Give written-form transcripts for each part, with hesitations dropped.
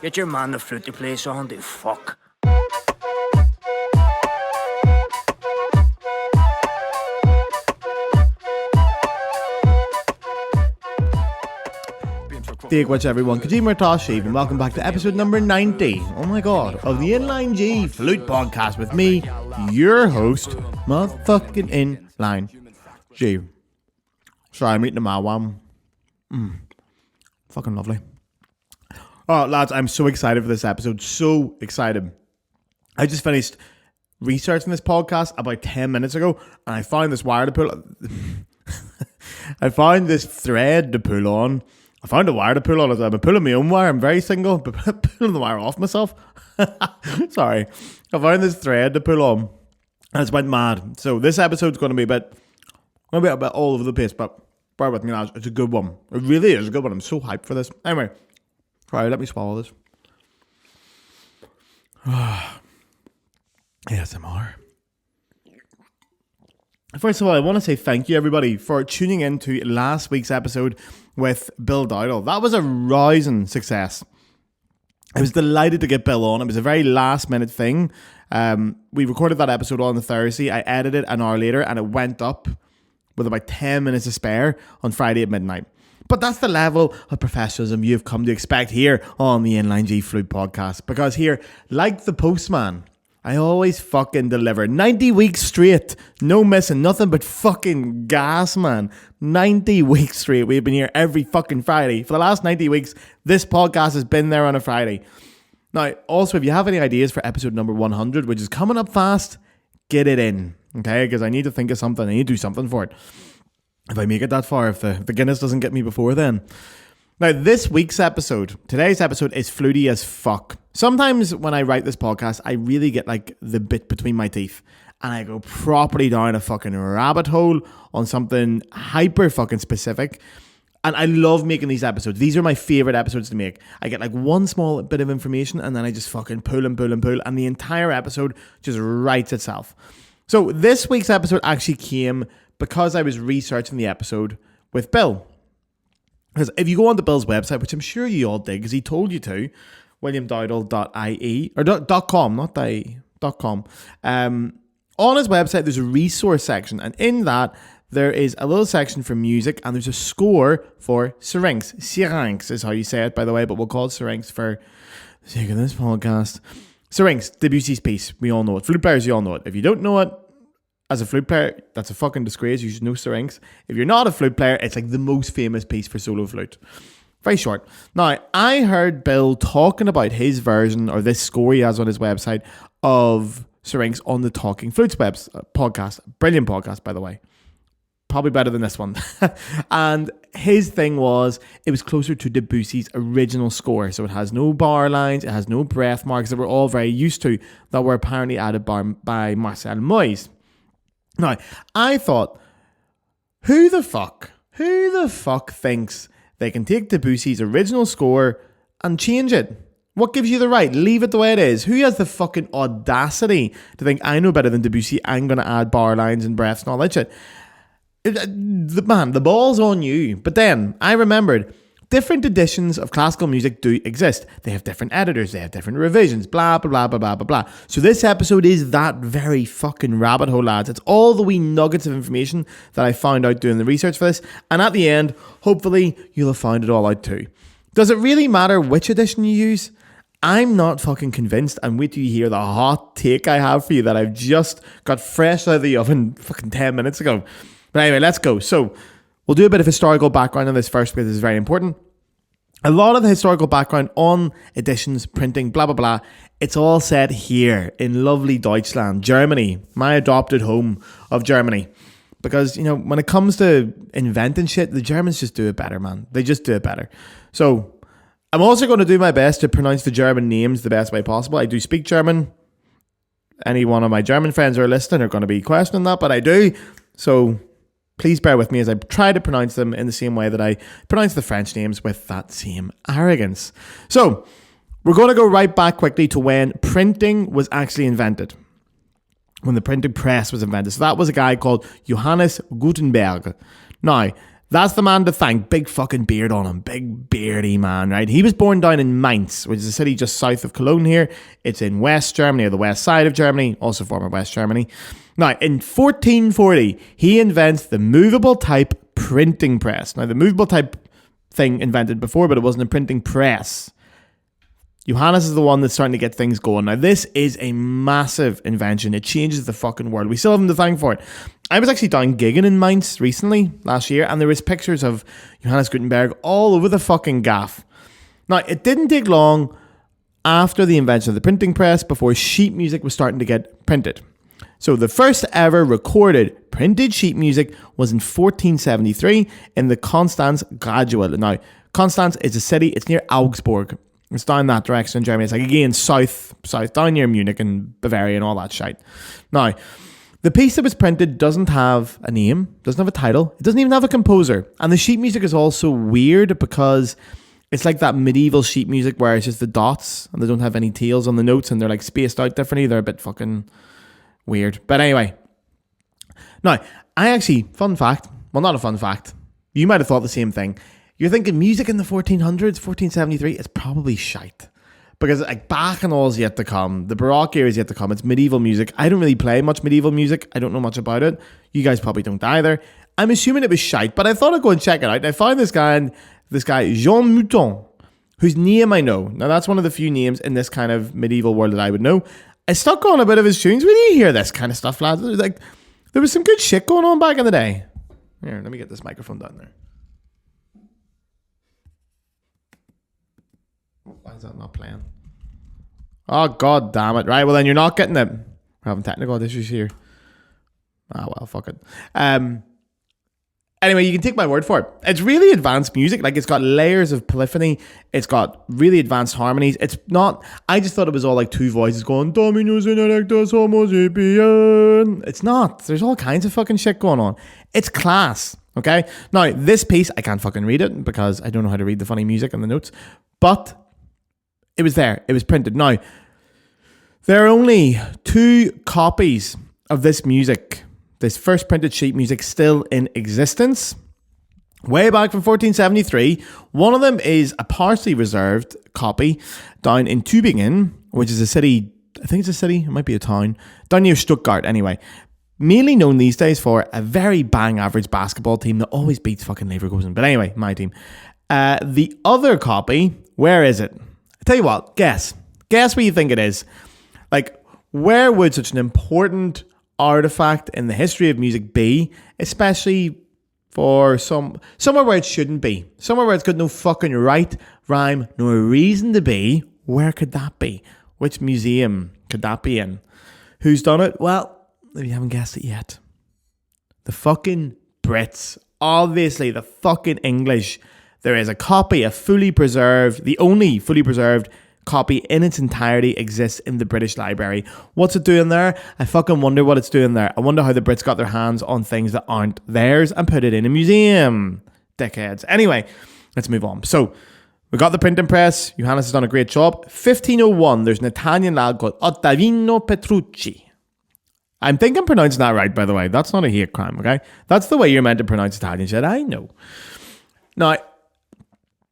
Get your man the flute to play song, the fuck. Take which everyone, Kajima Tashiv, and welcome back to episode number 90, oh my god, of the Inline G Flute Podcast with me, your host, motherfucking Inline G. Sorry, I'm eating a Mawam. Fucking lovely. Oh, lads, I'm so excited for this episode, so excited. I just finished researching this podcast about 10 minutes ago, and I found this wire to pull I found this thread to pull on. I found a wire to pull on it. I'm pulling my own wire. I'm very single, but pulling the wire off myself. Sorry. I found this thread to pull on, and it's went mad. So this episode's going to be a bit all over the place, but bear with me, lads. It's a good one. It really is a good one. I'm so hyped for this. Anyway, sorry, let me swallow this. ASMR. First of all, I want to say thank you, everybody, for tuning in to last week's episode with Bill Dowdle. That was a rousing success. I was delighted to get Bill on. It was a very last-minute thing. We recorded that episode on the Thursday. I edited an hour later, and it went up with about 10 minutes to spare on Friday at midnight. But that's the level of professionalism you've come to expect here on the Inline G Flute Podcast. Because here, like the postman, I always fucking deliver. 90 weeks straight. No missing. Nothing but fucking gas, man. 90 weeks straight. We've been here every fucking Friday. For the last 90 weeks, this podcast has been there on a Friday. Now, also, if you have any ideas for episode number 100, which is coming up fast, get it in. Okay? Because I need to think of something. I need to do something for it. If I make it that far, if the Guinness doesn't get me before then. Now, today's episode is fluty as fuck. Sometimes when I write this podcast, I really get like the bit between my teeth and I go properly down a fucking rabbit hole on something hyper fucking specific. And I love making these episodes. These are my favorite episodes to make. I get like one small bit of information and then I just fucking pull and the entire episode just writes itself. So this week's episode actually came because I was researching the episode with Bill. Because if you go onto Bill's website, which I'm sure you all did, because he told you to, williamdowdle.ie, or .com, not .ie, .com. On his website, there's a resource section, and in that, there is a little section for music, and there's a score for syrinx. Syrinx is how you say it, by the way, but we'll call it syrinx for the sake of this podcast. Syrinx, Debussy's piece. We all know it. Flute players, you all know it. If you don't know it, as a flute player, that's a fucking disgrace. You should know syrinx. If you're not a flute player, it's like the most famous piece for solo flute. Very short. Now, I heard Bill talking about his version, or this score he has on his website, of syrinx on the Talking Flutes podcast. Brilliant podcast, by the way. Probably better than this one. And his thing was, it was closer to Debussy's original score. So it has no bar lines, it has no breath marks that we're all very used to, that were apparently added by Marcel Moyes. Now, I thought, who the fuck thinks they can take Debussy's original score and change it? What gives you the right? Leave it the way it is. Who has the fucking audacity to think, I know better than Debussy, I'm going to add bar lines and breaths and all that shit? Man, the ball's on you. But then, I remembered, different editions of classical music do exist. They have different editors, they have different revisions, blah, blah, blah, blah, blah, blah, blah. So this episode is that very fucking rabbit hole, lads. It's all the wee nuggets of information that I found out doing the research for this. And at the end, hopefully, you'll have found it all out too. Does it really matter which edition you use? I'm not fucking convinced, and wait till you hear the hot take I have for you that I've just got fresh out of the oven fucking 10 minutes ago. But anyway, let's go. So, we'll do a bit of historical background on this first because it's very important. A lot of the historical background on editions, printing, blah, blah, blah, it's all said here in lovely Deutschland, Germany, my adopted home of Germany. Because, you know, when it comes to inventing shit, the Germans just do it better, man. They just do it better. So, I'm also going to do my best to pronounce the German names the best way possible. I do speak German. Any one of my German friends who are listening are going to be questioning that, but I do. So, please bear with me as I try to pronounce them in the same way that I pronounce the French names with that same arrogance. So, we're going to go right back quickly to when printing was actually invented. When the printing press was invented. So that was a guy called Johannes Gutenberg. Now, That's the man to thank. Big fucking beard on him. Big beardy man, right? He was born down in Mainz, which is a city just south of Cologne here. It's in West Germany, or the west side of Germany, also former West Germany. Now, in 1440, he invents the movable type printing press. Now, the movable type thing invented before, but it wasn't a printing press. Johannes is the one that's starting to get things going. Now, this is a massive invention. It changes the fucking world. We still have him to thank for it. I was actually down gigging in Mainz recently, last year, and there was pictures of Johannes Gutenberg all over the fucking gaff. Now, it didn't take long after the invention of the printing press before sheet music was starting to get printed. So the first ever recorded printed sheet music was in 1473 in the Konstanz Gradual. Now, Konstanz is a city, it's near Augsburg. It's down that direction in Germany. It's like, again, south, down near Munich and Bavaria and all that shite. Now, the piece that was printed doesn't have a name, doesn't have a title, it doesn't even have a composer. And the sheet music is also weird because it's like that medieval sheet music where it's just the dots and they don't have any tails on the notes and they're like spaced out differently. They're a bit fucking weird. But anyway, now, I actually, fun fact, well, not a fun fact, you might have thought the same thing. You're thinking music in the 1400s, 1473, it's probably shite. Because like Bach and all is yet to come. The Baroque era is yet to come. It's medieval music. I don't really play much medieval music. I don't know much about it. You guys probably don't either. I'm assuming it was shite, but I thought I'd go and check it out. And I found this guy, Jean Mouton, whose name I know. Now, that's one of the few names in this kind of medieval world that I would know. I stuck on a bit of his tunes. When you hear this kind of stuff, lads, like, there was some good shit going on back in the day. Here, let me get this microphone down there. Why is that not playing? Oh, god damn it. Right, well then you're not getting it. We're having technical issues here. Ah, well, fuck it. Anyway, you can take my word for it. It's really advanced music. Like, it's got layers of polyphony. It's got really advanced harmonies. It's not... I just thought it was all like two voices going, Dominus in electus homo sapien. It's not. There's all kinds of fucking shit going on. It's class, okay? Now, this piece, I can't fucking read it because I don't know how to read the funny music and the notes. But it was there. It was printed. Now, there are only 2 copies of this music, this first printed sheet music, still in existence. Way back from 1473. One of them is a partially reserved copy down in Tübingen, which is a city, I think it's a city, it might be a town, down near Stuttgart anyway. Mainly known these days for a very bang average basketball team that always beats fucking Leverkusen. But anyway, my team. The other copy, where is it? I tell you what, guess where you think it is. Like, where would such an important artifact in the history of music be, especially for somewhere where it shouldn't be, somewhere where it's got no fucking right, rhyme, nor reason to be? Where could that be? Which museum could that be in? Who's done it? Well, if you haven't guessed it yet, the fucking Brits, obviously the fucking English. There is a copy, a fully preserved, the only fully preserved copy in its entirety exists in the British Library. What's it doing there? I fucking wonder what it's doing there. I wonder how the Brits got their hands on things that aren't theirs and put it in a museum. Dickheads. Anyway, let's move on. So, we got the printing press. Johannes has done a great job. 1501, there's an Italian lad called Ottavino Petrucci. I think I'm pronouncing that right, by the way. That's not a hate crime, okay? That's the way you're meant to pronounce Italian shit. I know. Now,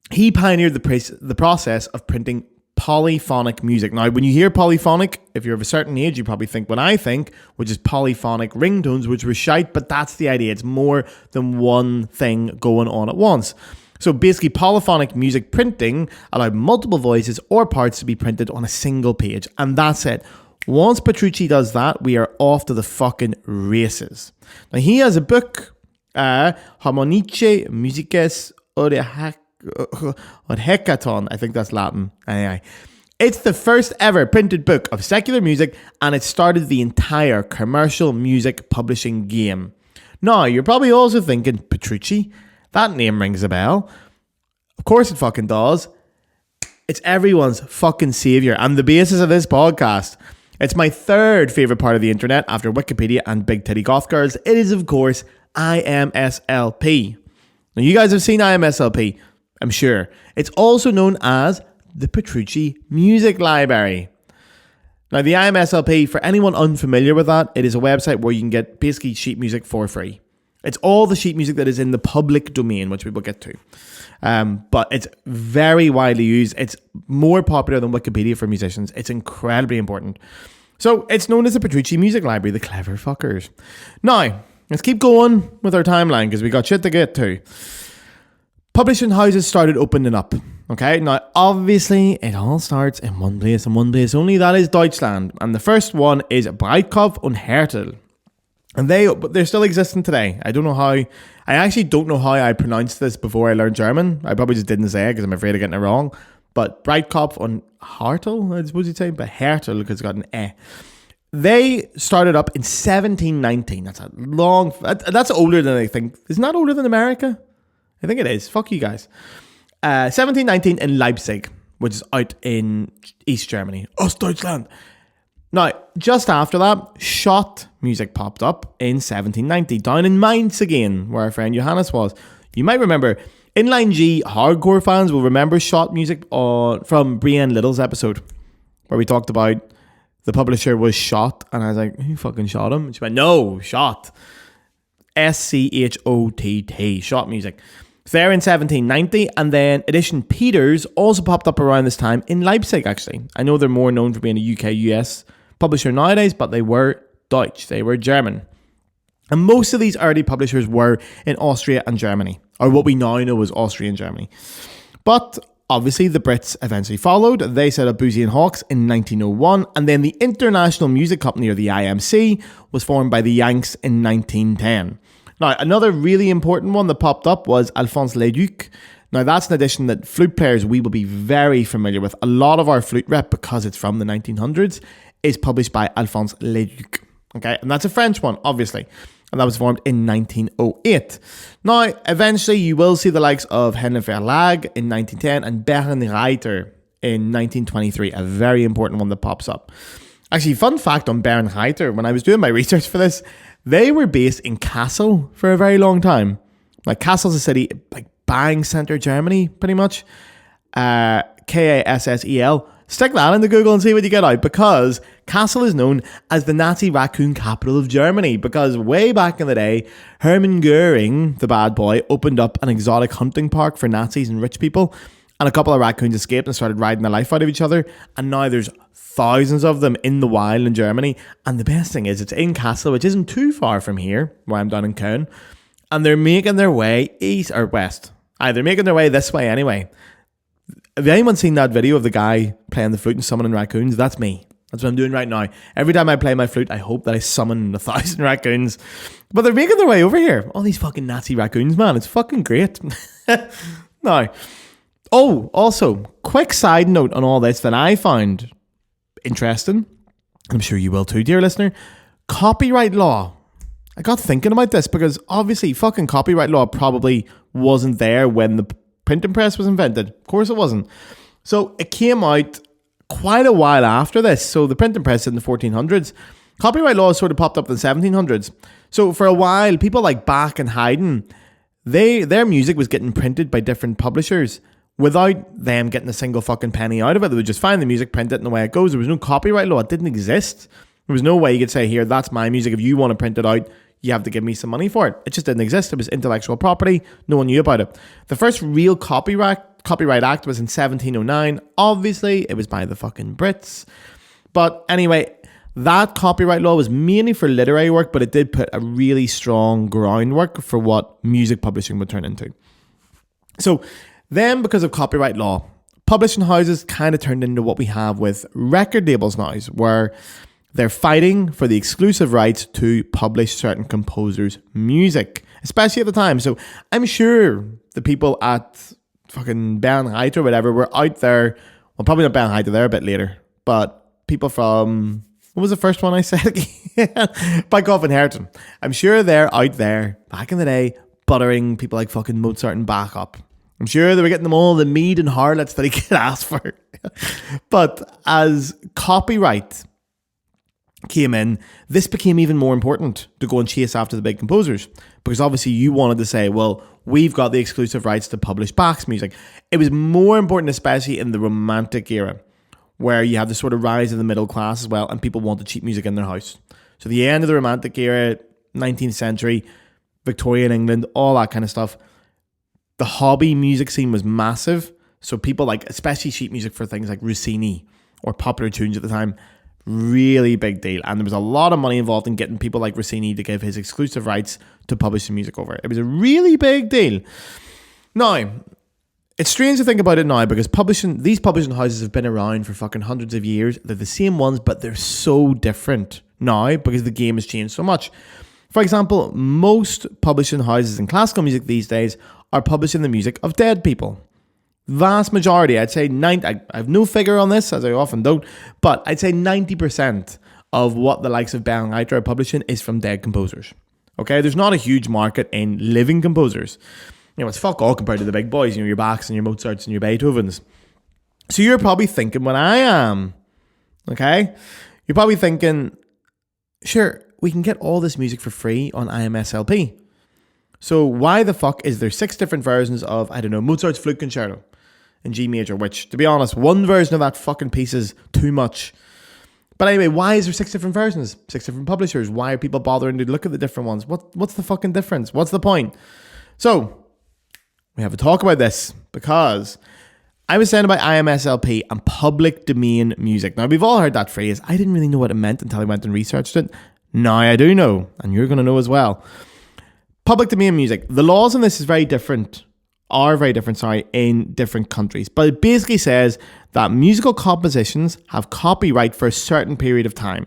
he pioneered the process of printing polyphonic music. Now, when you hear polyphonic, if you're of a certain age, you probably think what I think, which is polyphonic ringtones, which were shite, but that's the idea. It's more than one thing going on at once. So basically, polyphonic music printing allowed multiple voices or parts to be printed on a single page, and that's it. Once Petrucci does that, we are off to the fucking races. Now, he has a book, Harmonice Musices Hekaton, I think that's Latin. Anyway, it's the first ever printed book of secular music, and it started the entire commercial music publishing game. Now, you're probably also thinking, Petrucci? That name rings a bell. Of course it fucking does. It's everyone's fucking savior and the basis of this podcast. It's my third favorite part of the internet after Wikipedia and Big Titty Goth Girls. It is, of course, IMSLP. Now, you guys have seen IMSLP, I'm sure. It's also known as the Petrucci Music Library. Now, the IMSLP, for anyone unfamiliar with that, it is a website where you can get basically sheet music for free. It's all the sheet music that is in the public domain, which we will get to. But it's very widely used. It's more popular than Wikipedia for musicians. It's incredibly important. So it's known as the Petrucci Music Library, the clever fuckers. Now, let's keep going with our timeline because we got shit to get to. Publishing houses started opening up. Okay, now obviously it all starts in one place and one place only, that is Deutschland. And the first one is Breitkopf und Härtel. And they're still existing today. I actually don't know how I pronounced this before I learned German. I probably just didn't say it because I'm afraid of getting it wrong. But Breitkopf und Härtel, I suppose you'd say, but Härtel because it's got an E. They started up in 1719. That's older than I think. Isn't that older than America? I think it is. Fuck you guys. 1719 in Leipzig, which is out in East Germany. Ostdeutschland. Now, just after that, Schott music popped up in 1790, down in Mainz again, where our friend Johannes was. You might remember, Inline G hardcore fans will remember Schott music from Brienne Little's episode, where we talked about the publisher was Schott, and I was like, who fucking shot him? And she went, no, Schott. Schott, Schott music. There in 1790, and then Edition Peters also popped up around this time in Leipzig, actually. I know they're more known for being a UK-US publisher nowadays, but they were Deutsch, they were German. And most of these early publishers were in Austria and Germany, or what we now know as Austria and Germany. But obviously the Brits eventually followed. They set up Boosey and Hawkes in 1901, and then the International Music Company, or the IMC, was formed by the Yanks in 1910. Now, another really important one that popped up was Alphonse Leduc. Now, that's an edition that flute players we will be very familiar with. A lot of our flute rep, because it's from the 1900s, is published by Alphonse Leduc. Okay, and that's a French one, obviously. And that was formed in 1908. Now, eventually, you will see the likes of Henle Verlag in 1910 and Bärenreiter in 1923, a very important one that pops up. Actually, fun fact on Bärenreiter, when I was doing my research for this, they were based in Kassel for a very long time. Like, Kassel's a city, like bang center Germany, pretty much. Kassel. Stick that into Google and see what you get out, because Kassel is known as the Nazi raccoon capital of Germany, because way back in the day, Hermann Goering, the bad boy, opened up an exotic hunting park for Nazis and rich people, and a couple of raccoons escaped and started riding the life out of each other, and now there's thousands of them in the wild in Germany. And the best thing is, it's in Kassel, which isn't too far from here, where I'm down in Köln, and they're making their way east or west. They're making their way this way anyway. Have anyone seen that video of the guy playing the flute and summoning raccoons? That's me. That's what I'm doing right now. Every time I play my flute, I hope that I summon 1,000 raccoons. But they're making their way over here. All these fucking Nazi raccoons, man. It's fucking great. Now, also, quick side note on all this that I found interesting. I'm sure you will too, dear listener. Copyright law. I got thinking about this because obviously fucking copyright law probably wasn't there when the printing press was invented. Of course it wasn't. So it came out quite a while after this. So the printing press in the 1400s. Copyright law sort of popped up in the 1700s. So for a while, people like Bach and Haydn, their music was getting printed by different publishers without them getting a single fucking penny out of it. They would just find the music, print it, and away it goes. There was no copyright law. It didn't exist. There was no way you could say, here, that's my music. If you want to print it out, you have to give me some money for it. It just didn't exist. It was intellectual property. No one knew about it. The first real Copyright Act was in 1709. Obviously, it was by the fucking Brits. But anyway, that copyright law was mainly for literary work, but it did put a really strong groundwork for what music publishing would turn into. So then, because of copyright law, publishing houses kind of turned into what we have with record labels now, where they're fighting for the exclusive rights to publish certain composers' music, especially at the time. So I'm sure the people at fucking Bärenreiter or whatever were out there. Well, probably not Bärenreiter, they're a bit later. But people from, what was the first one I said again? Breitkopf und Härtel. I'm sure they're out there back in the day buttering people like fucking Mozart and Bach up. I'm sure they were getting them all the mead and harlots that he could ask for. But as copyright came in, this became even more important to go and chase after the big composers, because obviously you wanted to say, well, we've got the exclusive rights to publish Bach's music. It was more important, especially in the Romantic era, where you have the sort of rise of the middle class as well, and people wanted cheap music in their house. So the end of the Romantic era, 19th century, Victorian England, all that kind of stuff. The hobby music scene was massive. So people like, especially sheet music for things like Rossini or popular tunes at the time, really big deal. And there was a lot of money involved in getting people like Rossini to give his exclusive rights to publish the music over. It was a really big deal. Now, it's strange to think about it now because these publishing houses have been around for fucking hundreds of years. They're the same ones, but they're so different now because the game has changed so much. For example, most publishing houses in classical music these days are publishing the music of dead people. Vast majority, I'd say I have no figure on this, as I often don't, but I'd say 90% of what the likes of Bärenreiter are publishing is from dead composers. Okay, there's not a huge market in living composers. You know, it's fuck all compared to the big boys, you know, your Bachs and your Mozarts and your Beethovens. So you're probably thinking what I am, okay? You're probably thinking, sure, we can get all this music for free on IMSLP. So why the fuck is there 6 different versions of, I don't know, Mozart's Flute Concerto in G major, which, to be honest, one version of that fucking piece is too much. But anyway, why is there 6 different versions? 6 different publishers? Why are people bothering to look at the different ones? What's the fucking difference? What's the point? So, we have a talk about this because I was saying about IMSLP and public domain music. Now, we've all heard that phrase. I didn't really know what it meant until I went and researched it. Now I do know, and you're going to know as well. Public domain music. The laws on this are very different, in different countries. But it basically says that musical compositions have copyright for a certain period of time,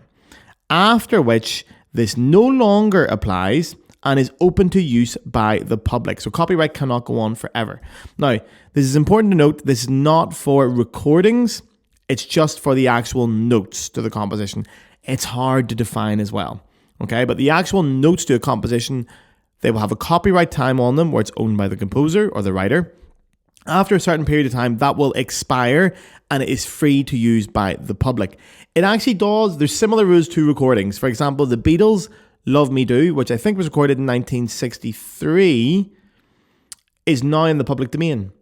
after which this no longer applies and is open to use by the public. So copyright cannot go on forever. Now, this is important to note, this is not for recordings, it's just for the actual notes to the composition. It's hard to define as well, okay? But the actual notes to a composition, they will have a copyright time on them where it's owned by the composer or the writer. After a certain period of time, that will expire and it is free to use by the public. It actually does, there's similar rules to recordings. For example, the Beatles' Love Me Do, which I think was recorded in 1963, is now in the public domain.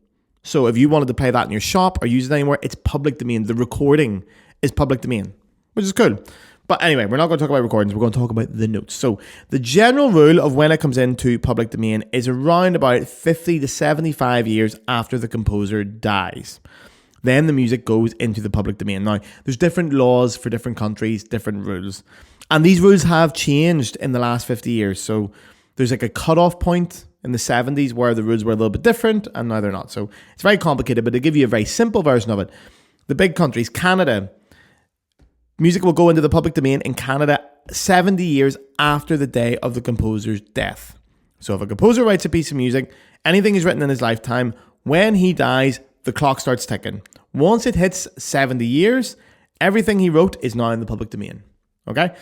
So if you wanted to play that in your shop or use it anywhere, it's public domain. The recording is public domain, which is cool. But anyway, we're not going to talk about recordings. We're going to talk about the notes. So the general rule of when it comes into public domain is around about 50 to 75 years after the composer dies. Then the music goes into the public domain. Now, there's different laws for different countries, different rules. And these rules have changed in the last 50 years. So there's like a cutoff point in the 70s where the rules were a little bit different and now they're not. So it's very complicated, but to give you a very simple version of it, the big countries, Canada, music will go into the public domain in Canada 70 years after the day of the composer's death. So if a composer writes a piece of music, anything he's written in his lifetime, when he dies, the clock starts ticking. Once it hits 70 years, everything he wrote is now in the public domain. Okay?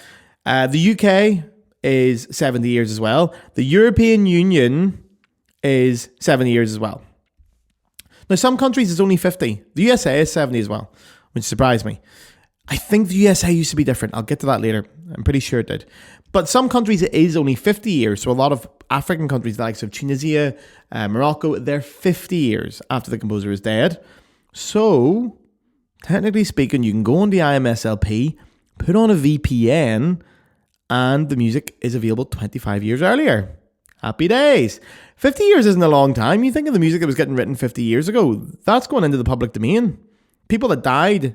The UK is 70 years as well. The European Union is 70 years as well. Now, some countries it's only 50. The USA is 70 as well, which surprised me. I think the USA used to be different. I'll get to that later. I'm pretty sure it did. But some countries it is only 50 years. So a lot of African countries, the likes of Tunisia, Morocco, they're 50 years after the composer is dead. So, technically speaking, you can go on the IMSLP, put on a VPN, and the music is available 25 years earlier. Happy days. 50 years isn't a long time. You think of the music that was getting written 50 years ago. That's going into the public domain. People that died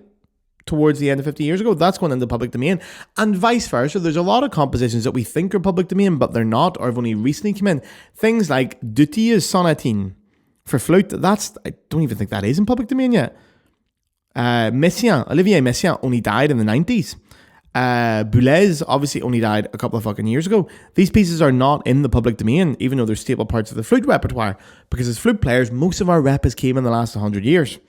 towards the end of 50 years ago, that's going into the public domain. And vice versa. There's a lot of compositions that we think are public domain, but they're not, or have only recently come in. Things like Dutille's Sonatine for flute. I don't even think that is in public domain yet. Olivier Messiaen only died in the 90s. Boulez obviously only died a couple of fucking years ago. These pieces are not in the public domain, even though they're staple parts of the flute repertoire, because as flute players, most of our rep has came in the last 100 years.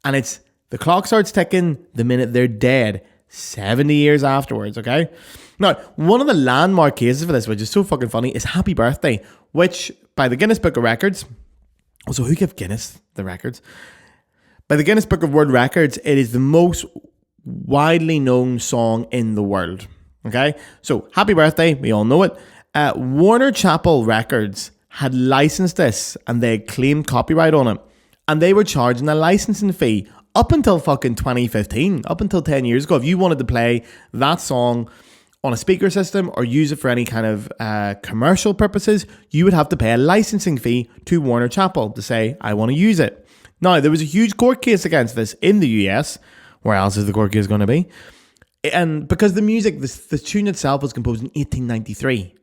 And it's the clock starts ticking the minute they're dead, 70 years afterwards, okay? Now, one of the landmark cases for this, which is so fucking funny, is Happy Birthday, which by the Guinness Book of Records, also who gave Guinness the records? By the Guinness Book of World Records, it is the most widely known song in the world. Okay, so Happy Birthday, we all know it. Warner Chappell Records had licensed this and they had claimed copyright on it, and they were charging a licensing fee up until fucking 2015, up until 10 years ago. If you wanted to play that song on a speaker system or use it for any kind of commercial purposes, you would have to pay a licensing fee to Warner Chappell to say, I want to use it. Now, there was a huge court case against this in the US. Where else is the court case going to be? And because the music, the tune itself was composed in 1893.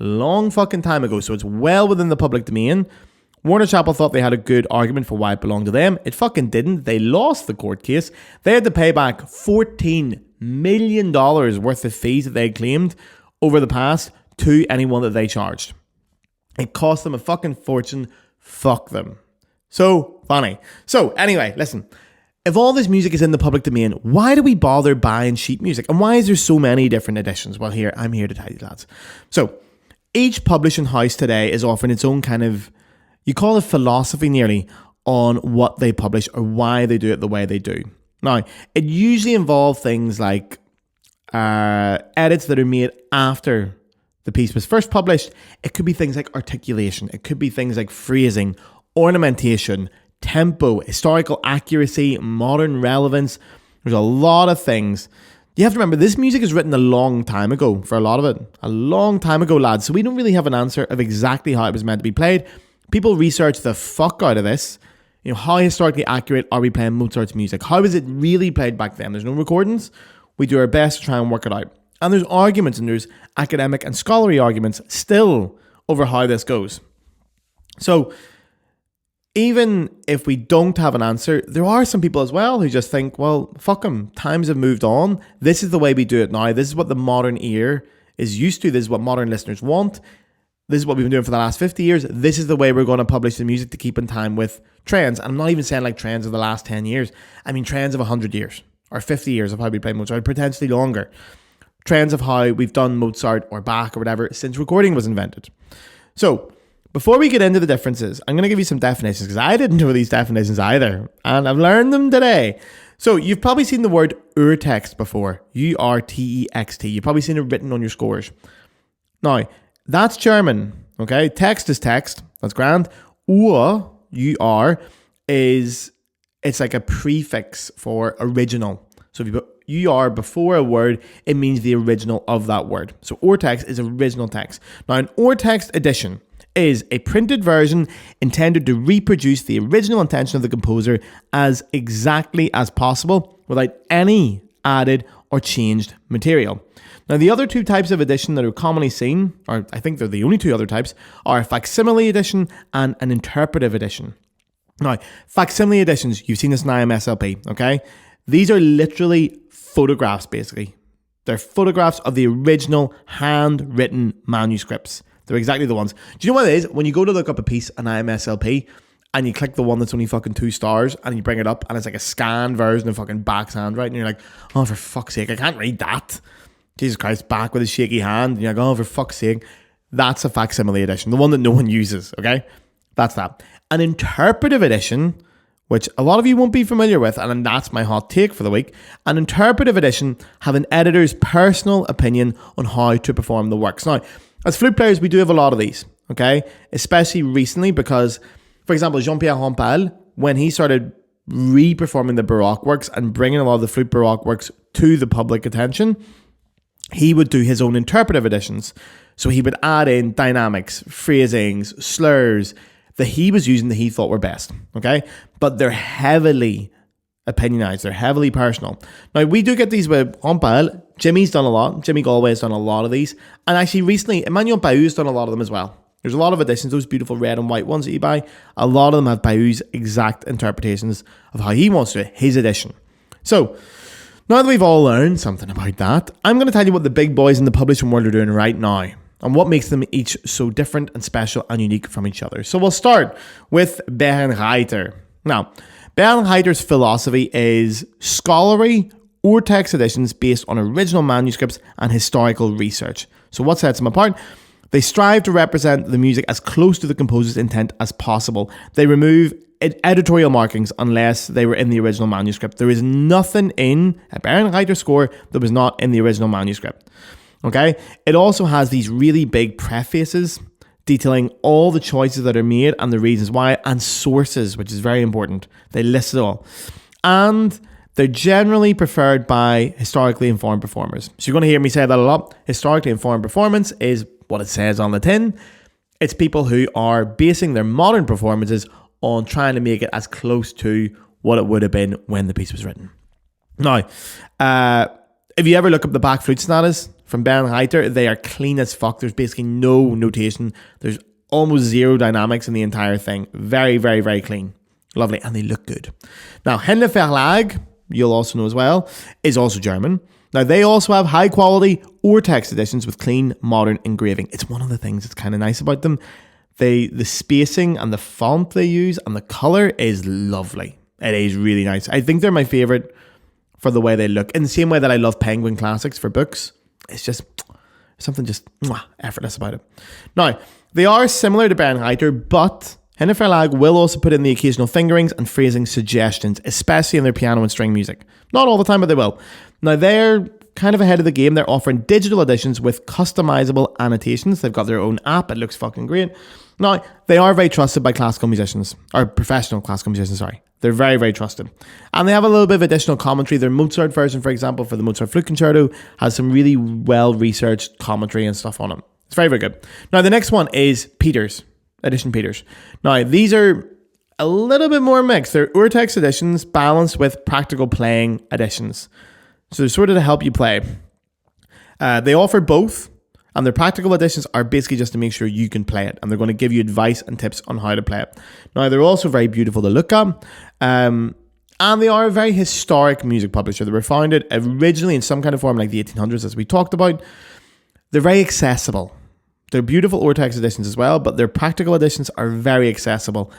Long fucking time ago, so it's well within the public domain. Warner Chappell thought they had a good argument for why it belonged to them. It fucking didn't. They lost the court case. They had to pay back $14 million worth of fees that they had claimed over the past to anyone that they charged. It cost them a fucking fortune. Fuck them. So funny. So anyway, listen. If all this music is in the public domain, why do we bother buying sheet music? And why is there so many different editions? Well, I'm here to tell you, lads. So each publishing house today is offering its own kind of, you call it philosophy nearly, on what they publish or why they do it the way they do. Now, it usually involves things like edits that are made after the piece was first published. It could be things like articulation. It could be things like phrasing, ornamentation, tempo, historical accuracy, modern relevance. There's a lot of things. You have to remember, this music is written a long time ago for a lot of it. A long time ago, lads. So we don't really have an answer of exactly how it was meant to be played. People research the fuck out of this. You know, how historically accurate are we playing Mozart's music? How was it really played back then? There's no recordings. We do our best to try and work it out. And there's arguments, and there's academic and scholarly arguments still over how this goes. So even if we don't have an answer, there are some people as well who just think, well, fuck them. Times have moved on. This is the way we do it now. This is what the modern ear is used to. This is what modern listeners want. This is what we've been doing for the last 50 years. This is the way we're going to publish the music to keep in time with trends. And I'm not even saying like trends of the last 10 years. I mean trends of 100 years or 50 years of how we play Mozart, potentially longer. Trends of how we've done Mozart or Bach or whatever since recording was invented. So before we get into the differences, I'm going to give you some definitions because I didn't know these definitions either. And I've learned them today. So you've probably seen the word urtext before. U-R-T-E-X-T. You've probably seen it written on your scores. Now, that's German. Okay? Text is text. That's grand. Ur, U-R, it's like a prefix for original. So if you put UR before a word, it means the original of that word. So urtext is original text. Now, an urtext edition is a printed version intended to reproduce the original intention of the composer as exactly as possible without any added or changed material. Now, the other two types of edition that are commonly seen, or I think they're the only two other types, are a facsimile edition and an interpretive edition. Now, facsimile editions, you've seen this in IMSLP, okay? These are literally photographs, basically. They're photographs of the original handwritten manuscripts. They're exactly the ones. Do you know what it is? When you go to look up a piece in IMSLP and you click the one that's only fucking 2 stars and you bring it up and it's like a scanned version of fucking Bach's handwriting, and you're like, oh, for fuck's sake, I can't read that. Jesus Christ, Bach with his shaky hand. And you're like, oh, for fuck's sake. That's a facsimile edition, the one that no one uses, okay? That's that. An interpretive edition, which a lot of you won't be familiar with, and that's my hot take for the week. An interpretive edition have an editor's personal opinion on how to perform the works. Now, as flute players, we do have a lot of these, okay? Especially recently because, for example, Jean-Pierre Rampal, when he started re-performing the Baroque works and bringing a lot of the flute Baroque works to the public attention, he would do his own interpretive editions. So he would add in dynamics, phrasings, slurs that he was using that he thought were best, okay? But they're heavily opinionized. They're heavily personal. Now, we do get these with Rampal. Jimmy's done a lot. Jimmy Galway's done a lot of these. And actually, recently, Emmanuel Bayou's done a lot of them as well. There's a lot of editions, those beautiful red and white ones that you buy. A lot of them have Bayou's exact interpretations of how he wants to do it, his edition. So, now that we've all learned something about that, I'm going to tell you what the big boys in the publishing world are doing right now and what makes them each so different and special and unique from each other. So we'll start with Bärenreiter. Now, Bärenreiter's philosophy is scholarly urtext editions based on original manuscripts and historical research. So what sets them apart? They strive to represent the music as close to the composer's intent as possible. They remove editorial markings unless they were in the original manuscript. There is nothing in a Bärenreiter score that was not in the original manuscript. Okay? It also has these really big prefaces detailing all the choices that are made and the reasons why, and sources, which is very important. They list it all. And They're generally preferred by historically informed performers. So you're going to hear me say that a lot. Historically informed performance is what it says on the tin. It's people who are basing their modern performances on trying to make it as close to what it would have been when the piece was written. Now, if you ever look up the Bach flute sonatas from Bärenreiter, they are clean as fuck. There's basically no notation. There's almost zero dynamics in the entire thing. Very, very, very clean. Lovely. And they look good. Now, Henle Verlag, you'll also know as well, is also German. Now, they also have high quality urtext editions with clean, modern engraving. It's one of the things that's kind of nice about them. The spacing and the font they use and the color is lovely. It is really nice. I think they're my favorite for the way they look. In the same way that I love Penguin Classics for books. It's just something just effortless about it. Now, they are similar to Bärenreiter, but Henle Verlag will also put in the occasional fingerings and phrasing suggestions, especially in their piano and string music. Not all the time, but they will. Now, they're kind of ahead of the game. They're offering digital editions with customizable annotations. They've got their own app. It looks fucking great. Now, they are very trusted by classical musicians, or professional classical musicians, sorry. They're very, very trusted. And they have a little bit of additional commentary. Their Mozart version, for example, for the Mozart Flute Concerto, has some really well-researched commentary and stuff on it. It's very, very good. Now, the next one is Peters, Edition Peters. Now, these are a little bit more mixed. They're urtext editions balanced with practical playing editions. So they're sort of to help you play. They offer both, and their practical editions are basically just to make sure you can play it, and they're going to give you advice and tips on how to play it. Now, they're also very beautiful to look at, and they are a very historic music publisher. They were founded originally in some kind of form like the 1800s, as we talked about. They're very accessible. They're beautiful urtext editions as well, but their practical editions are very accessible.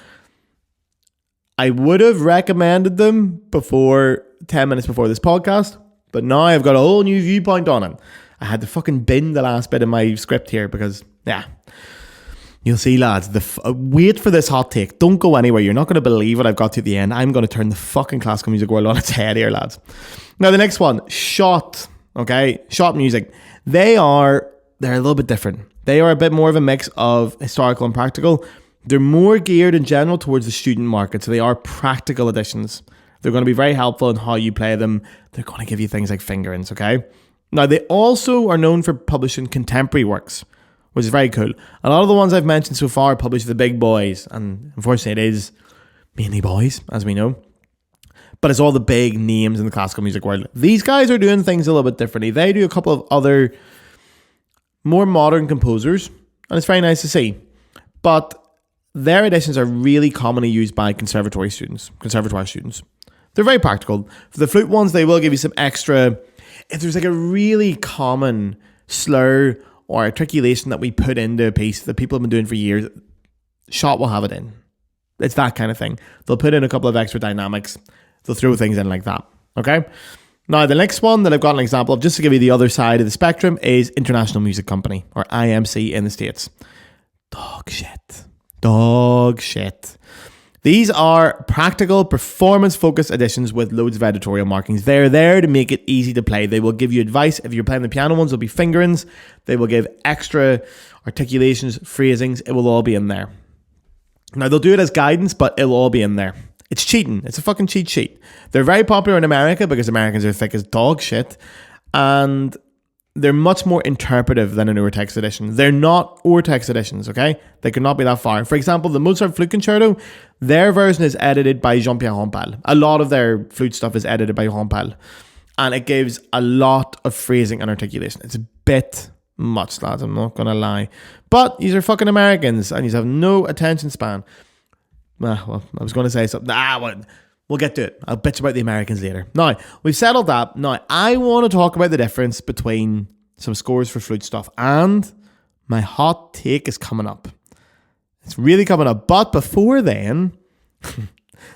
I would have recommended them before 10 minutes before this podcast, but now I've got a whole new viewpoint on it. I had to fucking bin the last bit of my script here because, yeah. You'll see, lads. Wait for this hot take. Don't go anywhere. You're not going to believe what I've got to at the end. I'm going to turn the fucking classical music world on its head here, lads. Now, the next one. Schott. Okay? Schott music. They're a little bit different. They are a bit more of a mix of historical and practical. They're more geared in general towards the student market. So they are practical editions. They're going to be very helpful in how you play them. They're going to give you things like fingerings, okay? Now, they also are known for publishing contemporary works, which is very cool. A lot of the ones I've mentioned so far publish the big boys, and unfortunately it is mainly boys, as we know. But it's all the big names in the classical music world. These guys are doing things a little bit differently. They do a couple of other more modern composers, and it's very nice to see. But their editions are really commonly used by conservatoire students. They're very practical. For the flute ones, they will give you some extra. If there's like a really common slur or articulation that we put into a piece that people have been doing for years, Schott will have it in. It's that kind of thing. They'll put in a couple of extra dynamics. They'll throw things in like that. Okay? Now, the next one that I've got an example of, just to give you the other side of the spectrum, is International Music Company, or IMC in the States. Dog shit. These are practical, performance-focused editions with loads of editorial markings. They're there to make it easy to play. They will give you advice. If you're playing the piano ones, there'll be fingerings. They will give extra articulations, phrasings. It will all be in there. Now, they'll do it as guidance, but it'll all be in there. It's cheating. It's a fucking cheat sheet. They're very popular in America because Americans are thick as dog shit. And they're much more interpretive than an urtext edition. They're not urtext editions, okay? They could not be that far. For example, the Mozart Flute Concerto, their version is edited by Jean-Pierre Rampal. A lot of their flute stuff is edited by Rampal. And it gives a lot of phrasing and articulation. It's a bit much, lads, I'm not going to lie. But these are fucking Americans, and you have no attention span. Well, I was going to say something. We'll get to it. I'll bitch about the Americans later. Now, we've settled that. Now, I want to talk about the difference between some scores for flute stuff, and my hot take is coming up. It's really coming up. But before then,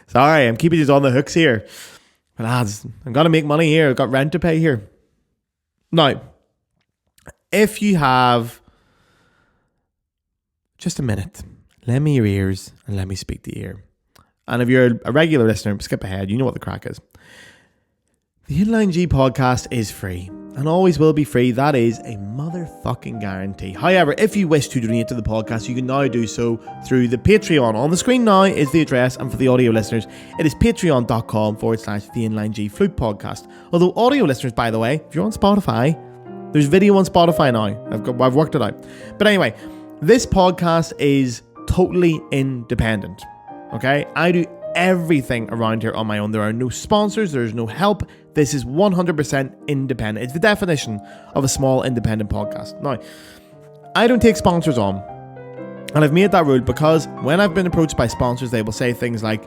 sorry, I'm keeping you on the hooks here. But lads, I've got to make money here. I've got rent to pay here. Now, if you have just a minute, lend me your ears and let me speak to your ear. And if you're a regular listener, skip ahead. You know what the crack is. The Inline G podcast is free. and always will be free. That is a motherfucking guarantee. However, if you wish to donate to the podcast, you can now do so through the Patreon. On the screen now is the address, and for the audio listeners, it is patreon.com/the Inline G Flute Podcast. Although audio listeners, by the way, if you're on Spotify, there's video on Spotify now. I've worked it out. But anyway, this podcast is totally independent. Okay? I do everything around here on my own. There are no sponsors. There's no help. This is 100% independent. It's the definition of a small independent podcast. Now, I don't take sponsors on. And I've made that rule because when I've been approached by sponsors, they will say things like,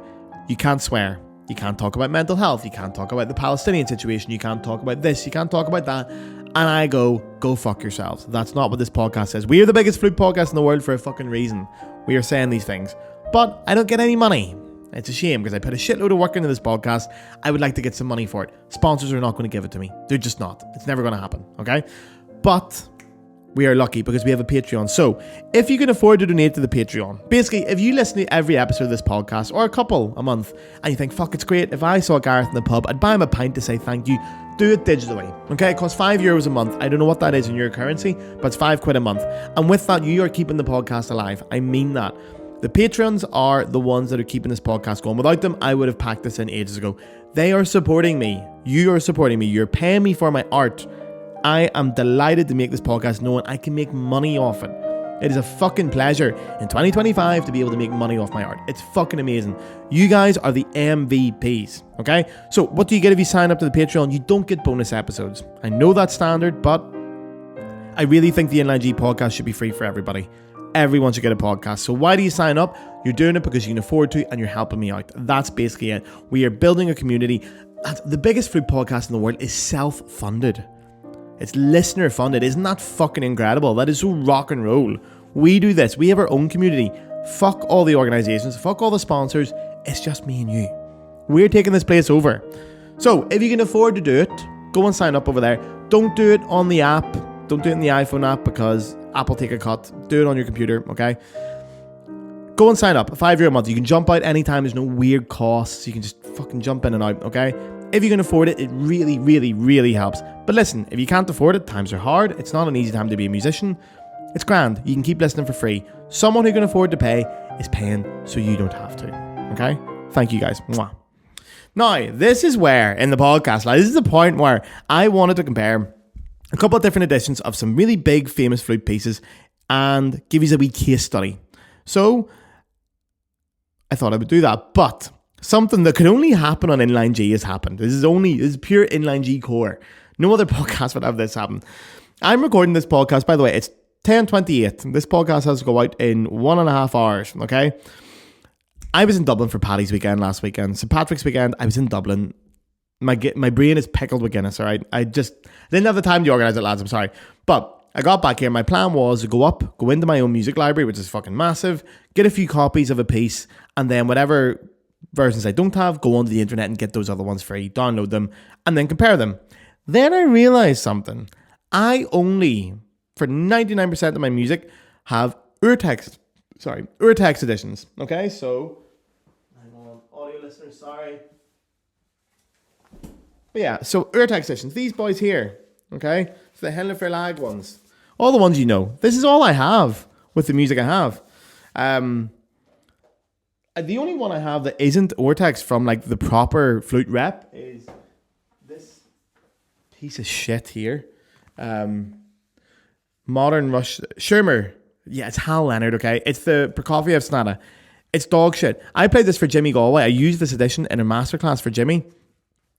you can't swear. You can't talk about mental health. You can't talk about the Palestinian situation. You can't talk about this. You can't talk about that. And I go fuck yourselves. That's not what this podcast says. We are the biggest flute podcast in the world for a fucking reason. We are saying these things. But I don't get any money. It's a shame because I put a shitload of work into this podcast. I would like to get some money for it. Sponsors are not going to give it to me. They're just not. It's never going to happen. Okay? But we are lucky because we have a Patreon. So if you can afford to donate to the Patreon, basically, if you listen to every episode of this podcast or a couple a month and you think, fuck, it's great. If I saw Gareth in the pub, I'd buy him a pint to say thank you. Do it digitally. Okay? It costs €5 a month. I don't know what that is in your currency, but it's £5 a month. And with that, you are keeping the podcast alive. I mean that. The patrons are the ones that are keeping this podcast going. Without them, I would have packed this in ages ago. They are supporting me. You are supporting me. You're paying me for my art. I am delighted to make this podcast knowing I can make money off it. It is a fucking pleasure in 2025 to be able to make money off my art. It's fucking amazing. You guys are the MVPs, okay? So what do you get if you sign up to the Patreon? You don't get bonus episodes. I know that's standard, but I really think the Inline G podcast should be free for everybody. Everyone should get a podcast. So why do you sign up? You're doing it because you can afford to and you're helping me out. That's basically it. We are building a community. The biggest flute podcast in the world is self-funded. It's listener funded. Isn't that fucking incredible? That is so rock and roll. We do this. We have our own community. Fuck all the organizations. Fuck all the sponsors. It's just me and you. We're taking this place over. So if you can afford to do it, go and sign up over there. Don't do it on the app. Don't do it in the iPhone app because Apple take a cut. Do it on your computer, okay? Go and sign up. €5 a month. You can jump out anytime. There's no weird costs. You can just fucking jump in and out, okay? If you can afford it, it really, really, really helps. But listen, if you can't afford it, times are hard. It's not an easy time to be a musician. It's grand. You can keep listening for free. Someone who can afford to pay is paying so you don't have to, okay? Thank you guys. Mwah. Now, this is where, in the podcast, like, this is the point where I wanted to compare a couple of different editions of some really big, famous flute pieces and give you a wee case study. So, I thought I would do that, but something that could only happen on Inline G has happened. This is pure Inline G core. No other podcast would have this happen. I'm recording this podcast, by the way, it's 10:28. This podcast has to go out in 1.5 hours, okay? I was in Dublin for Paddy's weekend last weekend. St. Patrick's weekend, I was in Dublin. My brain is pickled with Guinness, all right? I didn't have the time to organise it, lads, I'm sorry. But I got back here. My plan was to go into my own music library, which is fucking massive, get a few copies of a piece, and then whatever versions I don't have, go onto the internet and get those other ones free, download them, and then compare them. Then I realised something. I only, for 99% of my music, have urtext editions. Okay, so, hang on, audio listeners, sorry. But yeah, so urtext editions, these boys here, okay, so the Henle Verlag ones, all the ones you know. This is all I have with the music I have. The only one I have that isn't urtext from like the proper flute rep is this piece of shit here. Modern Rush Schirmer. Yeah, it's Hal Leonard, okay? It's the Prokofiev Sonata. It's dog shit. I played this for Jimmy Galway. I used this edition in a masterclass for Jimmy.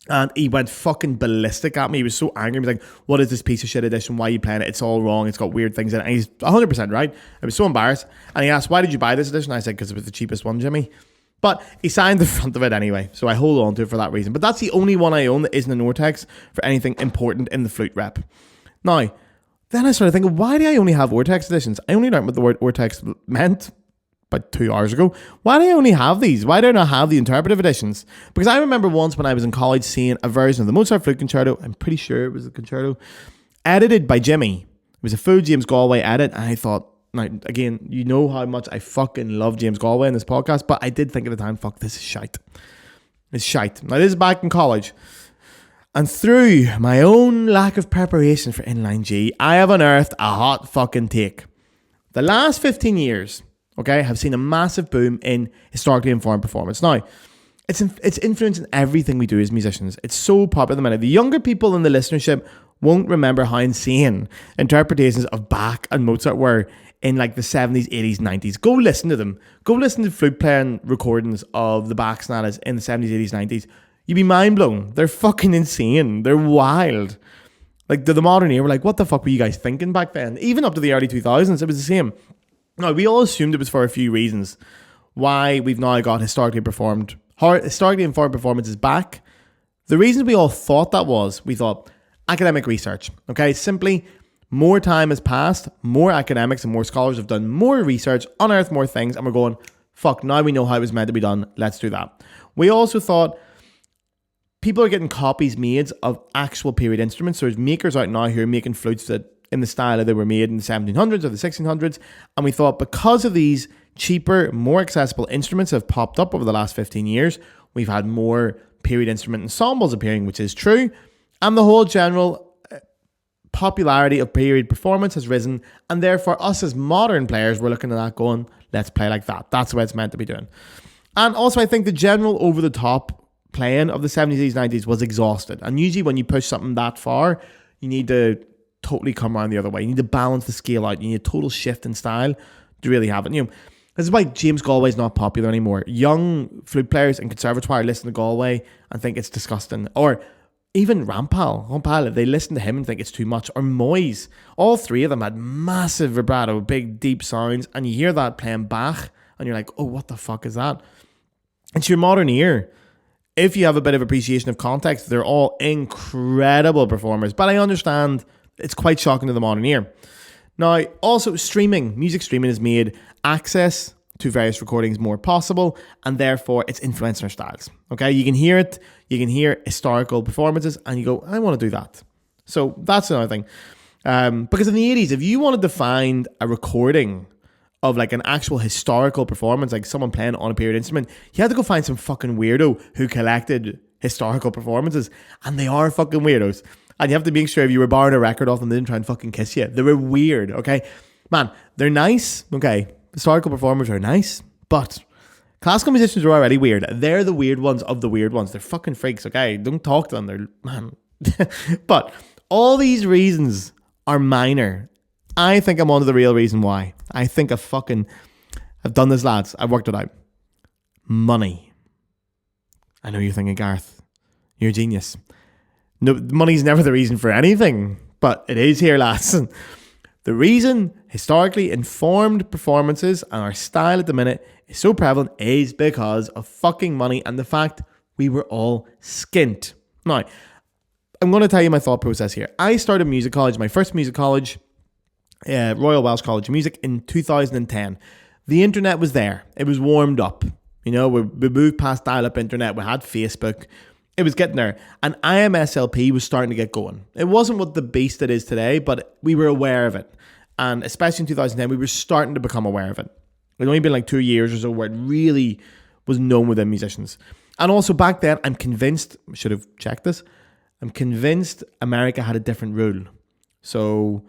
And he went fucking ballistic at me. He was so angry. He was like, what is this piece of shit edition? Why are you playing it? It's all wrong. It's got weird things in it. And he's 100% right. I was so embarrassed. And he asked, why did you buy this edition? I said, because it was the cheapest one, Jimmy. But he signed the front of it anyway. So I hold on to it for that reason. But that's the only one I own that isn't an urtext for anything important in the flute rep. Now, then I started thinking, why do I only have urtext editions? I only learned what the word urtext meant about 2 hours ago. Why do I only have these? Why do I not have the interpretive editions? Because I remember once when I was in college seeing a version of the Mozart Flute Concerto, I'm pretty sure it was the concerto, edited by Jimmy. It was a full James Galway edit, and I thought, now again, you know how much I fucking love James Galway in this podcast, but I did think at the time, fuck, this is shite. It's shite. Now this is back in college. And through my own lack of preparation for Inline G, I have unearthed a hot fucking take. The last 15 years, okay, have seen a massive boom in historically informed performance. Now, it's influencing everything we do as musicians. It's so popular at the minute. The younger people in the listenership won't remember how insane interpretations of Bach and Mozart were in like the 70s, 80s, 90s. Go listen to them. Go listen to flute playing recordings of the Bach sonatas in the 70s, 80s, 90s. You'd be mind blown. They're fucking insane. They're wild. Like the modern era, we're like, what the fuck were you guys thinking back then? Even up to the early 2000s, it was the same. Now, we all assumed it was for a few reasons why we've now got historically informed performances back. The reason we all thought that was, we thought, academic research. Okay, simply more time has passed, more academics and more scholars have done more research, unearthed more things, and we're going, fuck, now we know how it was meant to be done, let's do that. We also thought people are getting copies made of actual period instruments. So there's makers out now who are making flutes that in the style that they were made in the 1700s or the 1600s. And we thought because of these cheaper, more accessible instruments have popped up over the last 15 years, we've had more period instrument ensembles appearing, which is true. And the whole general popularity of period performance has risen. And therefore, us as modern players, we're looking at that going, let's play like that. That's what it's meant to be doing. And also, I think the general over-the-top playing of the 70s, 80s, 90s was exhausted. And usually when you push something that far, you need to totally come around the other way. You need to balance the scale out. You need a total shift in style to really have it. You know, this is why James Galway's not popular anymore. Young flute players in conservatoire listen to Galway and think it's disgusting. Or even Rampal, they listen to him and think it's too much. Or Moyes. All three of them had massive vibrato, big, deep sounds. And you hear that playing Bach and you're like, oh, what the fuck is that? It's your modern ear. If you have a bit of appreciation of context, they're all incredible performers. But I understand it's quite shocking to the modern ear. Now, also music streaming has made access to various recordings more possible, and therefore it's influencing our styles. Okay, you can hear it, you can hear historical performances, and you go, I want to do that. So that's another thing. Because in the 80s, if you wanted to find a recording of like an actual historical performance, like someone playing on a period instrument, you had to go find some fucking weirdo who collected historical performances, and they are fucking weirdos. And you have to make sure if you were borrowing a record off them, they didn't try and fucking kiss you. They were weird, okay? Man, they're nice, okay? Historical performers are nice, but classical musicians are already weird. They're the weird ones of the weird ones. They're fucking freaks, okay? Don't talk to them. They're, man. But all these reasons are minor. I think I'm on to the real reason why. I think I've done this, lads. I've worked it out. Money. I know you're thinking, Garth, you're a genius. No, money's never the reason for anything, but it is here, lads. The reason historically informed performances and our style at the minute is so prevalent is because of fucking money and the fact we were all skint. Now, I'm going to tell you my thought process here. I started music college, my first music college, Royal Welsh College of Music, in 2010. The internet was there. It was warmed up. You know, we moved past dial-up internet. We had Facebook. It was getting there. And IMSLP was starting to get going. It wasn't what the beast it is today, but we were aware of it. And especially in 2010, we were starting to become aware of it. It had only been like 2 years or so where it really was known within musicians. And also back then, I'm convinced, should have checked this, I'm convinced America had a different rule. So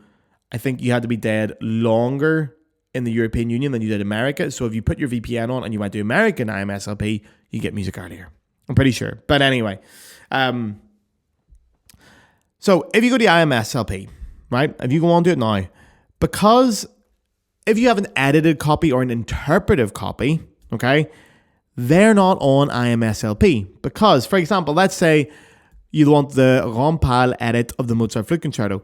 I think you had to be dead longer in the European Union than you did America. So if you put your VPN on and you went to American IMSLP, you get music earlier. I'm pretty sure. But anyway. So if you go to IMSLP, right? If you go on to it now, because if you have an edited copy or an interpretive copy, okay, they're not on IMSLP. Because, for example, let's say you want the Rampal edit of the Mozart Flute Concerto.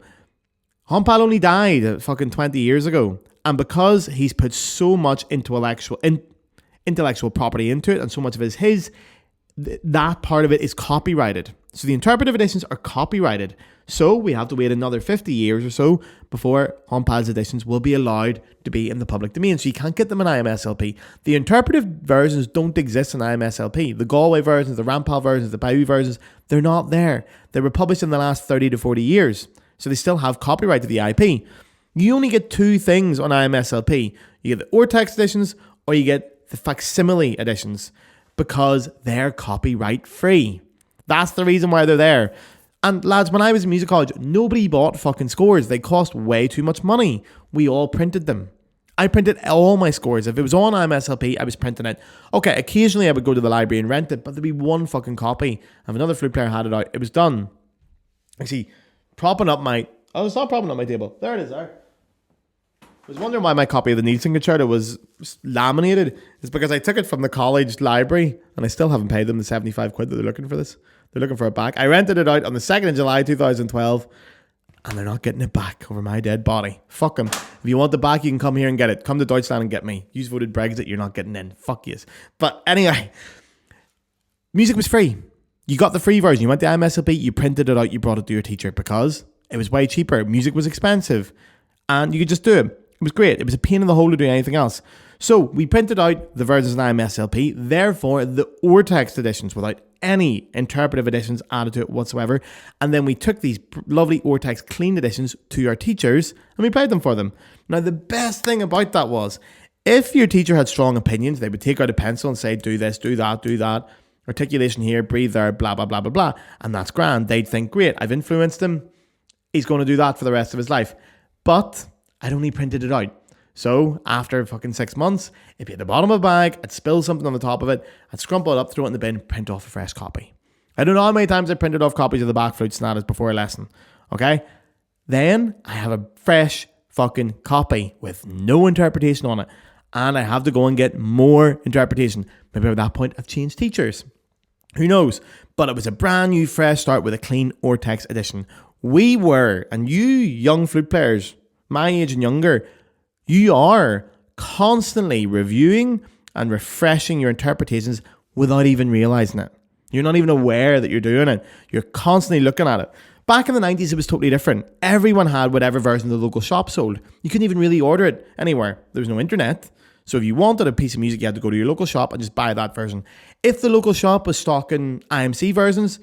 Rampal only died fucking 20 years ago. And because he's put so much intellectual property into it and so much of it is his, that part of it is copyrighted. So the interpretive editions are copyrighted. So we have to wait another 50 years or so before Rampal's editions will be allowed to be in the public domain. So you can't get them in IMSLP. The interpretive versions don't exist in IMSLP. The Galway versions, the Rampal versions, the Bowie versions, they're not there. They were published in the last 30 to 40 years. So they still have copyright to the IP. You only get two things on IMSLP. You get the urtext editions or you get the facsimile editions because they're copyright free. That's the reason why they're there. And lads, when I was in music college, nobody bought fucking scores. They cost way too much money. We all printed them. I printed all my scores. If it was on IMSLP, I was printing it. Okay, occasionally I would go to the library and rent it, but there'd be one fucking copy. If another flute player had it out, it was done. Actually, propping up my... Oh, it's not propping up my table. There it is, there. I was wondering why my copy of the Nielsen Concerto was laminated. It's because I took it from the college library, and I still haven't paid them the 75 quid that they're looking for this. They're looking for it back. I rented it out on the 2nd of July 2012, and they're not getting it back over my dead body. Fuck them. If you want it back, you can come here and get it. Come to Deutschland and get me. You voted Brexit, you're not getting in. Fuck yous. But anyway, music was free. You got the free version. You went to IMSLP, you printed it out, you brought it to your teacher because it was way cheaper. Music was expensive, and you could just do it. It was great. It was a pain in the hole to do anything else. So we printed out the versions in IMSLP, therefore the urtext editions without any interpretive additions added to it whatsoever. And then we took these lovely urtext clean editions to our teachers and we played them for them. Now, the best thing about that was if your teacher had strong opinions, they would take out a pencil and say, do this, do that, do that. Articulation here, breathe there, blah, blah, blah, blah, blah. And that's grand. They'd think, great, I've influenced him. He's going to do that for the rest of his life. But I'd only printed it out. So after fucking 6 months, it'd be at the bottom of a bag, I'd spill something on the top of it, I'd scrumple it up, throw it in the bin, print off a fresh copy. I don't know how many times I printed off copies of the back flute sonatas before a lesson. Okay? Then I have a fresh fucking copy with no interpretation on it. And I have to go and get more interpretation. Maybe at that point I've changed teachers. Who knows? But it was a brand new fresh start with a clean urtext edition. We were, and you young flute players, my age and younger, you are constantly reviewing and refreshing your interpretations without even realizing it. You're not even aware that you're doing it. You're constantly looking at it. Back in the 90s, it was totally different. Everyone had whatever version the local shop sold. You couldn't even really order it anywhere. There was no internet. So if you wanted a piece of music, you had to go to your local shop and just buy that version. If the local shop was stocking IMC versions,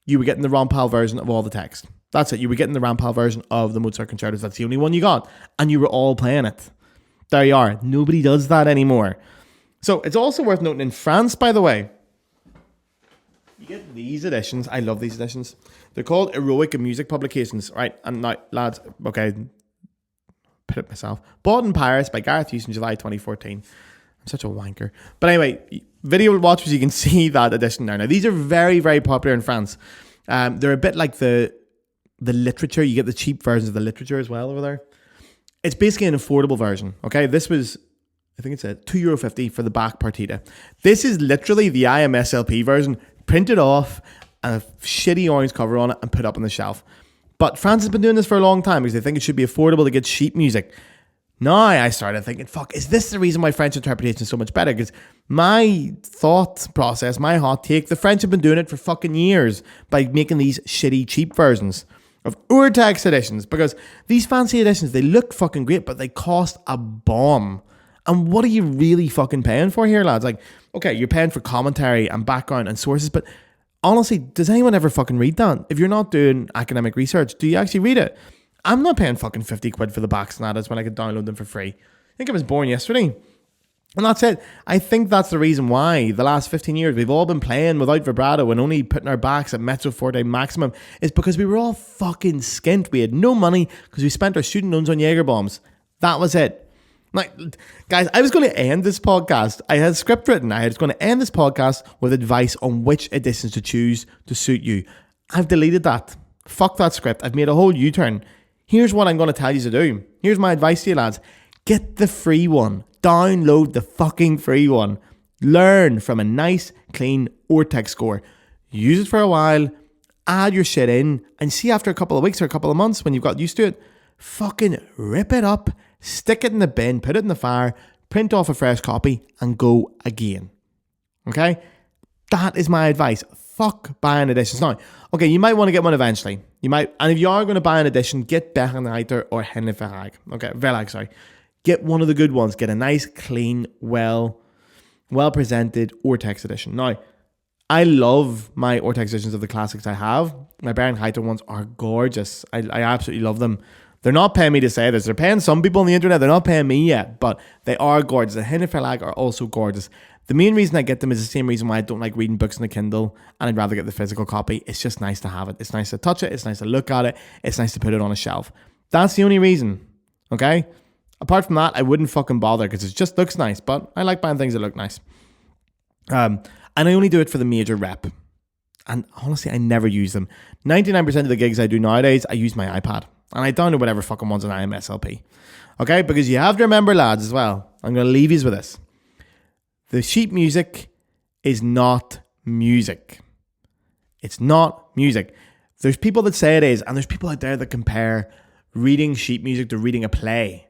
you were getting the Rompal version of all the text. That's it. You were getting the Rompal version of the Mozart Concertos. That's the only one you got. And you were all playing it. There you are. Nobody does that anymore. So it's also worth noting in France, by the way, you get these editions. I love these editions. They're called Heroic Music Publications. Right. And now, lads, okay, put it myself. Bought in Paris by Gareth Hughes in July 2014. I'm such a wanker. But anyway, video watchers, you can see that edition there. Now, these are very, very popular in France. They're a bit like the literature. You get the cheap versions of the literature as well over there. It's basically an affordable version. Okay, this was, I think it's a €2.50 for the back partita. This is literally the IMSLP version, printed off, a shitty orange cover on it, and put up on the shelf. But France has been doing this for a long time because they think it should be affordable to get cheap music. Now I started thinking, fuck, is this the reason why French interpretation is so much better? Because my thought process, my hot take, the French have been doing it for fucking years by making these shitty cheap versions of urtext editions, because these fancy editions, they look fucking great, but they cost a bomb. And what are you really fucking paying for here, lads? Like, okay, you're paying for commentary and background and sources, but honestly, does anyone ever fucking read that? If you're not doing academic research, do you actually read it? I'm not paying fucking 50 quid for the back sonatas when I could download them for free. I think I was born yesterday. And that's it. I think that's the reason why the last 15 years we've all been playing without vibrato and only putting our backs at mezzo forte maximum is because we were all fucking skint. We had no money because we spent our student loans on Jaeger bombs. That was it. Like, guys, I was going to end this podcast. I had a script written. I was going to end this podcast with advice on which editions to choose to suit you. I've deleted that. Fuck that script. I've made a whole U-turn. Here's what I'm going to tell you to do. Here's my advice to you, lads. Get the free one. Download the fucking free one. Learn from a nice, clean urtext score. Use it for a while. Add your shit in. And see after a couple of weeks or a couple of months when you've got used to it, fucking rip it up. Stick it in the bin. Put it in the fire. Print off a fresh copy and go again. Okay? That is my advice. Fuck buying editions. Now, okay, you might want to get one eventually. You might, and if you are going to buy an edition, get Bärenreiter or Verlag. Okay, Verlag, sorry. Get one of the good ones. Get a nice, clean, well presented urtext edition. Now, I love my urtext editions of the classics I have. My Bärenreiter ones are gorgeous. I absolutely love them. They're not paying me to say this. They're paying some people on the internet. They're not paying me yet, but they are gorgeous. The Hinderverlag are also gorgeous. The main reason I get them is the same reason why I don't like reading books on a Kindle, and I'd rather get the physical copy. It's just nice to have it. It's nice to touch it. It's nice to look at it. It's nice to put it on a shelf. That's the only reason, okay? Apart from that, I wouldn't fucking bother because it just looks nice, but I like buying things that look nice. And I only do it for the major rep. And honestly, I never use them. 99% of the gigs I do nowadays, I use my iPad. And I download whatever fucking one's on IMSLP. Okay? Because you have to remember, lads, as well. I'm going to leave you with this. The sheet music is not music. It's not music. There's people that say it is, and there's people out there that compare reading sheet music to reading a play.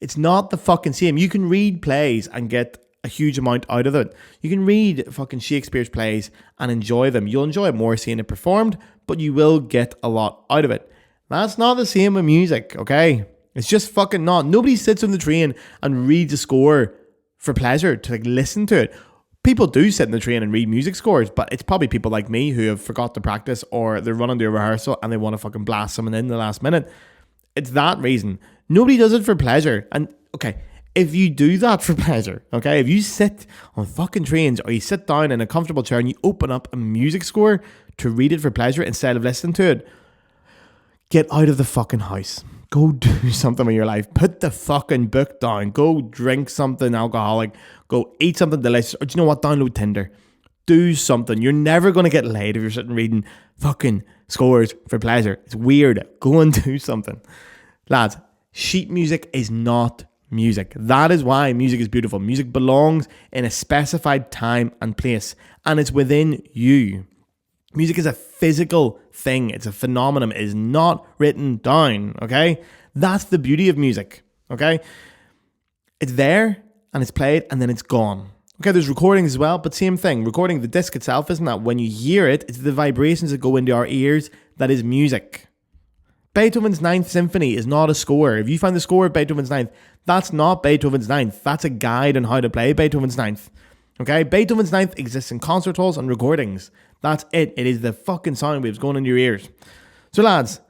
It's not the fucking same. You can read plays and get a huge amount out of it. You can read fucking Shakespeare's plays and enjoy them. You'll enjoy it more seeing it performed, but you will get a lot out of it. That's not the same with music, okay? It's just fucking not. Nobody sits on the train and reads a score for pleasure, to like listen to it. People do sit in the train and read music scores, but it's probably people like me who have forgot to practice, or they're running to a rehearsal and they want to fucking blast someone in the last minute. It's that reason. Nobody does it for pleasure. And okay, if you do that for pleasure, okay, if you sit on fucking trains or you sit down in a comfortable chair and you open up a music score to read it for pleasure instead of listening to it, get out of the fucking house. Go do something with your life. Put the fucking book down. Go drink something alcoholic. Go eat something delicious. Or do you know what? Download Tinder. Do something. You're never going to get laid if you're sitting reading fucking scores for pleasure. It's weird. Go and do something. Lads, sheet music is not music. That is why music is beautiful. Music belongs in a specified time and place, and it's within you. Music is a physical thing. It's a phenomenon. It is not written down, okay? That's the beauty of music, okay? It's there, and it's played, and then it's gone. Okay, there's recordings as well, but same thing. Recording the disc itself, isn't that? When you hear it, it's the vibrations that go into our ears that is music. Beethoven's Ninth Symphony is not a score. If you find the score of Beethoven's Ninth, that's not Beethoven's Ninth. That's a guide on how to play Beethoven's Ninth. Okay? Beethoven's Ninth exists in concertos and recordings. That's it. It is the fucking sound waves going in your ears. So lads,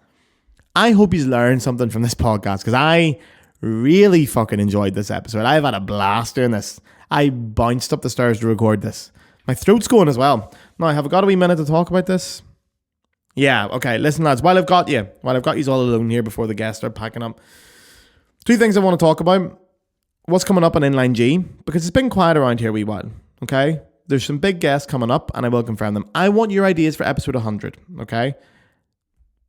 I hope you've learned something from this podcast, because I really fucking enjoyed this episode. I've had a blast doing this. I bounced up the stairs to record this. My throat's going as well. Now, have I got a wee minute to talk about this? Yeah, okay. Listen, lads, while I've got you all alone here before the guests start packing up, 2 things I want to talk about. What's coming up on Inline G, because it's been quiet around here a wee while, okay? There's some big guests coming up, and I will confirm them. I want your ideas for episode 100, okay?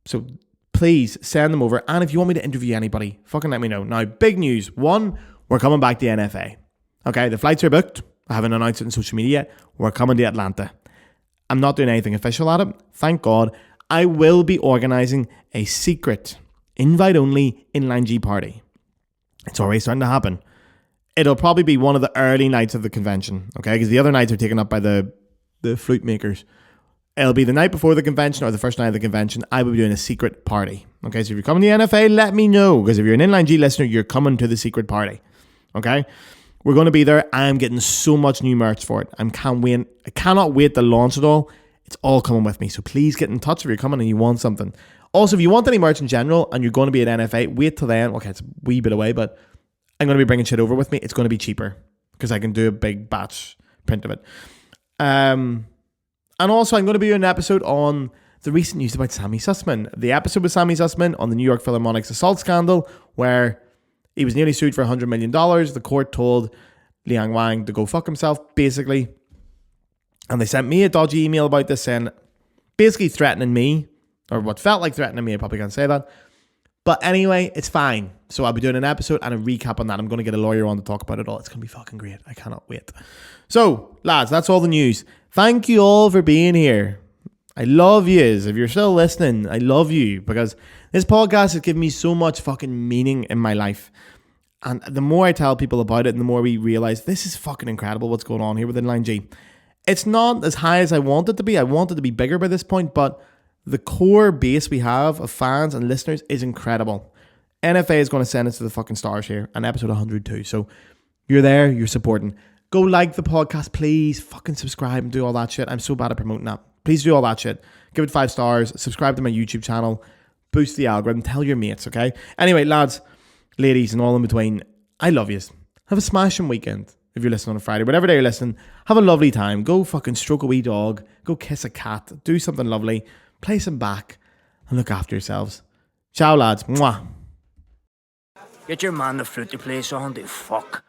So please send them over, and if you want me to interview anybody, fucking let me know. Now, big news. 1, we're coming back to NFA. Okay, the flights are booked. I haven't announced it on social media yet. We're coming to Atlanta. I'm not doing anything official at it. Thank God. I will be organising a secret, invite-only Inline G party. It's already starting to happen. It'll probably be one of the early nights of the convention, okay? Because the other nights are taken up by the flute makers. It'll be the night before the convention or the first night of the convention. I will be doing a secret party. Okay, so if you're coming to the NFA, let me know. Because if you're an Inline G listener, you're coming to the secret party. Okay? We're going to be there. I am getting so much new merch for it. I cannot wait to launch it all. It's all coming with me. So please get in touch if you're coming and you want something. Also, if you want any merch in general and you're going to be at NFA, wait till then. Okay, it's a wee bit away, but I'm going to be bringing shit over with me. It's going to be cheaper because I can do a big batch print of it. And also, I'm going to be doing an episode on the recent news about Sammy Sussman. The episode with Sammy Sussman on the New York Philharmonic's assault scandal, where he was nearly sued for $100 million. The court told Liang Wang to go fuck himself, basically. And they sent me a dodgy email about this, saying, basically threatening me, or what felt like threatening me. I probably can't say that. But anyway, it's fine. So I'll be doing an episode and a recap on that. I'm going to get a lawyer on to talk about it all. It's going to be fucking great. I cannot wait. So, lads, that's all the news. Thank you all for being here. I love yous. If you're still listening, I love you, because this podcast has given me so much fucking meaning in my life. And the more I tell people about it, and the more we realize this is fucking incredible what's going on here with Inline G. It's not as high as I want it to be. I want it to be bigger by this point, but the core base we have of fans and listeners is incredible. NFA is going to send us to the fucking stars here, and episode 102. So you're there, you're supporting. Go like the podcast, please. Fucking subscribe and do all that shit. I'm so bad at promoting that. Please do all that shit. Give it 5 stars. Subscribe to my YouTube channel. boost the algorithm, tell your mates, okay? Anyway, lads, ladies, and all in between, I love you. Have a smashing weekend. If you're listening on a Friday, whatever day you're listening, have a lovely time. Go fucking stroke a wee dog. Go kiss a cat. Do something lovely. Play some back. And look after yourselves. Ciao, lads. Mwah. Get your man the flute to play, son. The fuck.